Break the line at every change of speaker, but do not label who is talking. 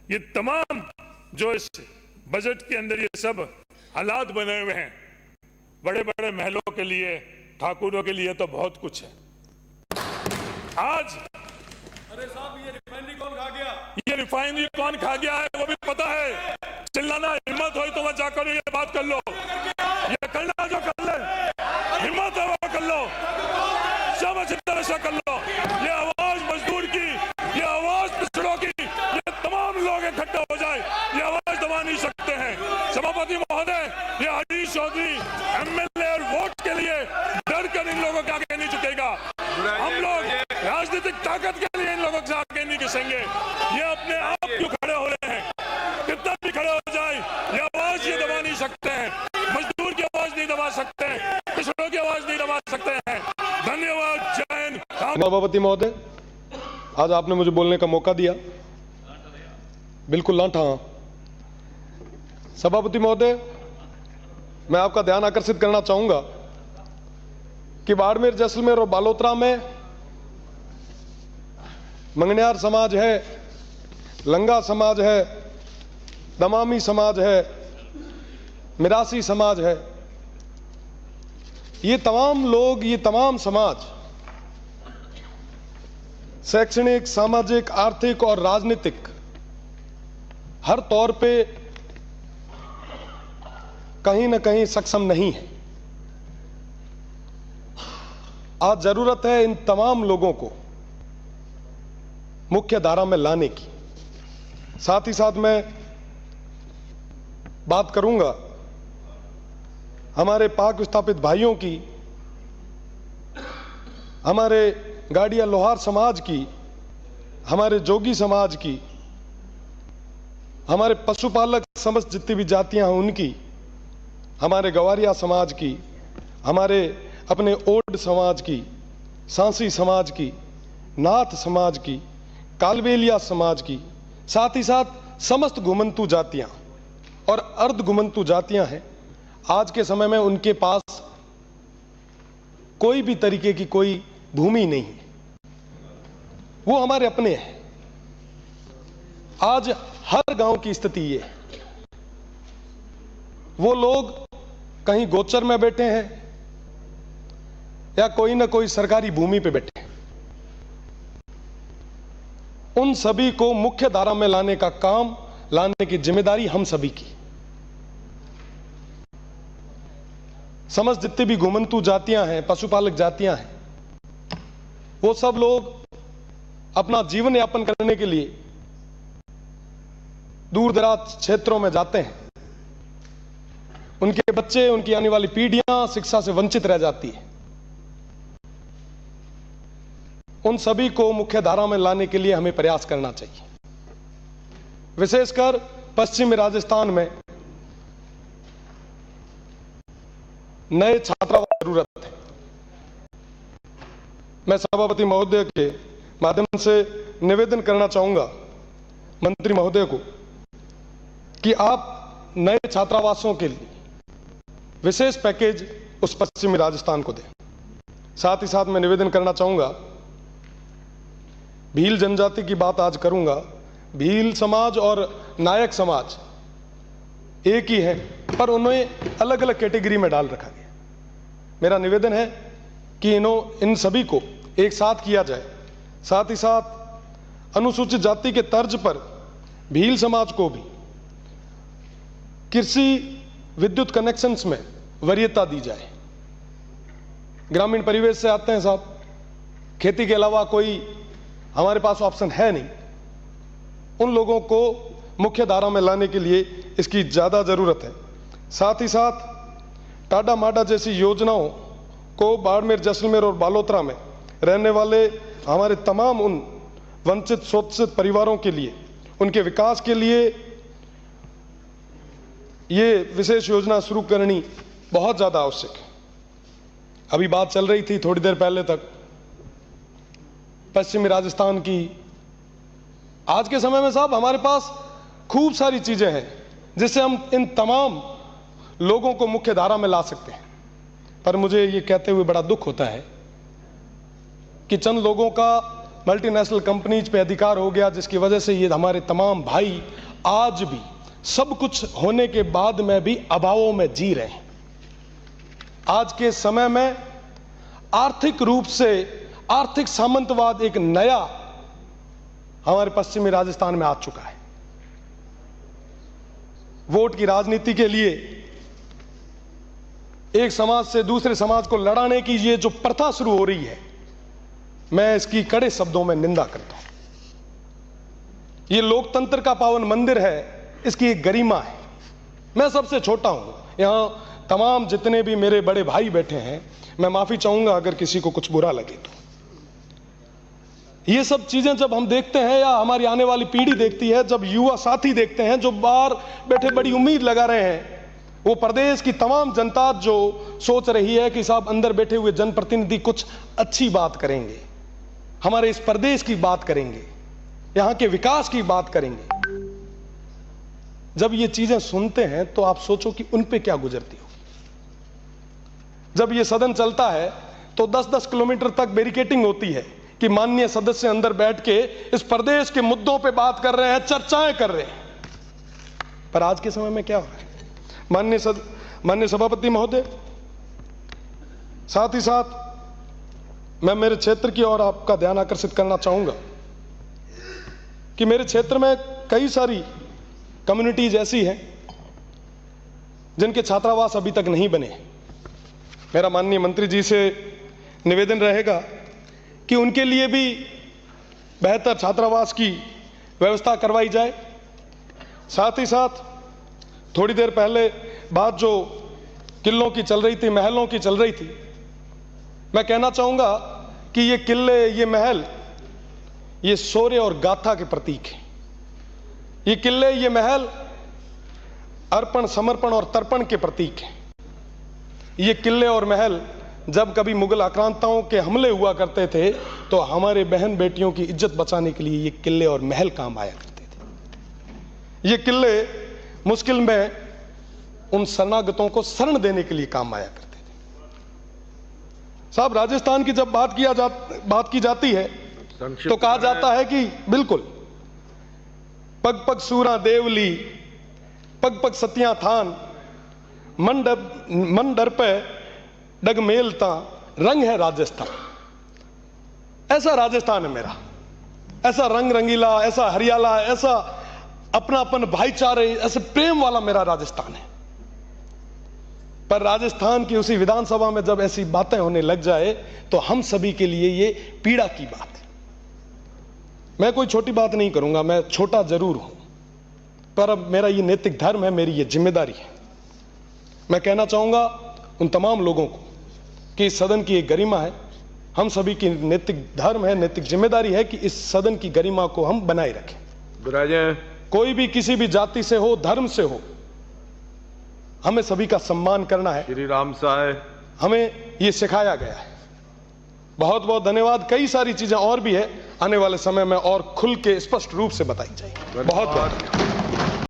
ये तमाम जो इस बजट के अंदर ये सब हालात बने हुए हैं, बड़े बड़े महलों के लिए, ठाकुरों के लिए तो बहुत कुछ है। आज
अरे साहब, ये रिफाइनरी कौन खा गया?
ये रिफाइनरी कौन खा गया है वो भी पता है। चिल्लाना हिम्मत हो तो वह जाकर ये बात कर लो, ये करना जो कर ले, हिम्मत है वो कर लो, सब अच्छी तरह से कर लो। ये आवाज मजदूर की, ये आवाज पिछड़ों की, ये तमाम लोग इकट्ठे हो जाए, ये आवाज दबा नहीं सकते हैं। सभापति महोदय, ये हरीश चौधरी एमएलए और वोट के लिए डर कर इन लोगों के आगे नहीं झुकेगा। हम लोग राजनीतिक ताकत के लिए इन लोगों से आगे नहीं घिसेंगे। ये अपने आप क्यों खड़े हो रहे हैं? कितना भी खड़े हो जाए, ये आवाज ये दबा नहीं सकते हैं। मजदूर की आवाज नहीं दबा सकते हैं, पिछड़ों की आवाज नहीं दबा सकते हैं। धन्यवाद। जय हिंद।
सभापति महोदय, आज आपने मुझे बोलने का मौका दिया, बिल्कुल लांठा। सभापति महोदय, मैं आपका ध्यान आकर्षित करना चाहूंगा कि बाड़मेर, जैसलमेर और बालोतरा में मंगनियार समाज है, लंगा समाज है, दमामी समाज है, मिरासी समाज है। ये तमाम लोग, ये तमाम समाज शैक्षणिक, सामाजिक, आर्थिक और राजनीतिक हर तौर पे कहीं ना कहीं सक्षम नहीं है। आज जरूरत है इन तमाम लोगों को मुख्य धारा में लाने की। साथ ही साथ मैं बात करूंगा हमारे पाक विस्थापित भाइयों की, हमारे गाड़िया लोहार समाज की, हमारे जोगी समाज की, हमारे पशुपालक समस्त जितनी भी जातियां हैं उनकी, हमारे गवारिया समाज की, हमारे अपने ओड समाज की, सांसी समाज की, नाथ समाज की, कालबेलिया समाज की, साथ ही साथ समस्त घुमंतु जातियां और अर्ध घुमंतु जातियां हैं। आज के समय में उनके पास कोई भी तरीके की कोई भूमि नहीं है, वो हमारे अपने हैं। आज हर गांव की स्थिति ये है, वो लोग कहीं गोचर में बैठे हैं या कोई ना कोई सरकारी भूमि पे बैठे हैं। उन सभी को मुख्य धारा में लाने का काम, लाने की जिम्मेदारी हम सभी की। समस्त जितने भी घुमंतु जातियां हैं, पशुपालक जातियां हैं, वो सब लोग अपना जीवन यापन करने के लिए दूर दराज क्षेत्रों में जाते हैं। उनके बच्चे, उनकी आने वाली पीढ़ियां शिक्षा से वंचित रह जाती है। उन सभी को मुख्य धारा में लाने के लिए हमें प्रयास करना चाहिए। विशेषकर पश्चिमी राजस्थान में नए छात्रावास की जरूरत है। मैं सभापति महोदय के माध्यम से निवेदन करना चाहूंगा मंत्री महोदय को कि आप नए छात्रावासों के लिए विशेष पैकेज उस पश्चिमी राजस्थान को दें। साथ ही साथ मैं निवेदन करना चाहूंगा, भील जनजाति की बात आज करूंगा। भील समाज और नायक समाज एक ही है, पर उन्हें अलग अलग कैटेगरी में डाल रखा गया। मेरा निवेदन है कि इन सभी को एक साथ किया जाए। साथ ही साथ अनुसूचित जाति के तर्ज पर भील समाज को भी कृषि विद्युत कनेक्शंस में वरीयता दी जाए। ग्रामीण परिवेश से आते हैं साहब, खेती के अलावा कोई हमारे पास ऑप्शन है नहीं। उन लोगों को मुख्य धारा में लाने के लिए इसकी ज्यादा जरूरत है। साथ ही साथ टाडा माडा जैसी योजनाओं को बाड़मेर, जैसलमेर और बालोतरा में रहने वाले हमारे तमाम उन वंचित शोषित परिवारों के लिए, उनके विकास के लिए ये विशेष योजना शुरू करनी बहुत ज्यादा आवश्यक है। अभी बात चल रही थी थोड़ी देर पहले तक पश्चिमी राजस्थान की। आज के समय में साहब हमारे पास खूब सारी चीजें हैं जिससे हम इन तमाम लोगों को मुख्य धारा में ला सकते हैं। पर मुझे ये कहते हुए बड़ा दुख होता है कि चंद लोगों का मल्टीनेशनल कंपनीज पे अधिकार हो गया, जिसकी वजह से ये हमारे तमाम भाई आज भी सब कुछ होने के बाद में भी अभावों में जी रहे हैं। आज के समय में आर्थिक रूप से आर्थिक सामंतवाद एक नया हमारे पश्चिमी राजस्थान में आ चुका है। वोट की राजनीति के लिए एक समाज से दूसरे समाज को लड़ाने की ये जो प्रथा शुरू हो रही है, मैं इसकी कड़े शब्दों में निंदा करता हूं। ये लोकतंत्र का पावन मंदिर है, इसकी एक गरिमा है। मैं सबसे छोटा हूं, यहां तमाम जितने भी मेरे बड़े भाई बैठे हैं, मैं माफी चाहूंगा अगर किसी को कुछ बुरा लगे तो। ये सब चीजें जब हम देखते हैं या हमारी आने वाली पीढ़ी देखती है, जब युवा साथी देखते हैं जो बाहर बैठे बड़ी उम्मीद लगा रहे हैं, वो प्रदेश की तमाम जनता जो सोच रही है कि साहब अंदर बैठे हुए जनप्रतिनिधि कुछ अच्छी बात करेंगे, हमारे इस प्रदेश की बात करेंगे, यहां के विकास की बात करेंगे, जब ये चीजें सुनते हैं तो आप सोचो कि उन पे क्या गुजरती होगी। जब ये सदन चलता है तो 10-10 किलोमीटर तक बैरिकेडिंग होती है कि माननीय सदस्य अंदर बैठ के इस प्रदेश के मुद्दों पे बात कर रहे हैं, चर्चाएं कर रहे हैं। पर आज के समय में क्या हो रहा है? माननीय सभापति महोदय, साथ ही साथ मैं मेरे क्षेत्र की ओर आपका ध्यान आकर्षित करना चाहूंगा कि मेरे क्षेत्र में कई सारी कम्युनिटीज ऐसी हैं जिनके छात्रावास अभी तक नहीं बने। मेरा माननीय मंत्री जी से निवेदन रहेगा कि उनके लिए भी बेहतर छात्रावास की व्यवस्था करवाई जाए। साथ ही साथ थोड़ी देर पहले बात जो किलों की चल रही थी, महलों की चल रही थी, मैं कहना चाहूंगा कि ये किले, ये महल, ये शौर्य और गाथा के प्रतीक हैं। ये किले, ये महल अर्पण, समर्पण और तर्पण के प्रतीक हैं। ये किले और महल जब कभी मुगल आक्रांताओं के हमले हुआ करते थे तो हमारे बहन बेटियों की इज्जत बचाने के लिए ये किले और महल काम आया करते थे। ये किले मुश्किल में उन शरणागतों को शरण देने के लिए काम आया करते थे। साहब, राजस्थान की जब बात की जाती है तो कहा जाता है कि बिल्कुल पग पग सूरा देवली, पग पग सतिया थान, मन डर पे डग मेलता, रंग है राजस्थान। ऐसा राजस्थान है मेरा, ऐसा रंग रंगीला, ऐसा हरियाला, ऐसा अपनापन, भाईचारे, ऐसे प्रेम वाला मेरा राजस्थान है। पर राजस्थान की उसी विधानसभा में जब ऐसी बातें होने लग जाए तो हम सभी के लिए ये पीड़ा की बात है। मैं कोई छोटी बात नहीं करूंगा, मैं छोटा जरूर हूं, पर अब मेरा ये नैतिक धर्म है, मेरी ये जिम्मेदारी है। मैं कहना चाहूंगा उन तमाम लोगों को कि इस सदन की एक गरिमा है, हम सभी की नैतिक धर्म है, नैतिक जिम्मेदारी है कि इस सदन की गरिमा को हम बनाए रखें। कोई भी किसी भी जाति से हो, धर्म से हो, हमें सभी का सम्मान करना है।
श्री राम साहब,
हमें ये सिखाया गया है। बहुत बहुत धन्यवाद। कई सारी चीजें और भी है, आने वाले समय में और खुल के स्पष्ट रूप से बताई जाएगी। बहुत बहुत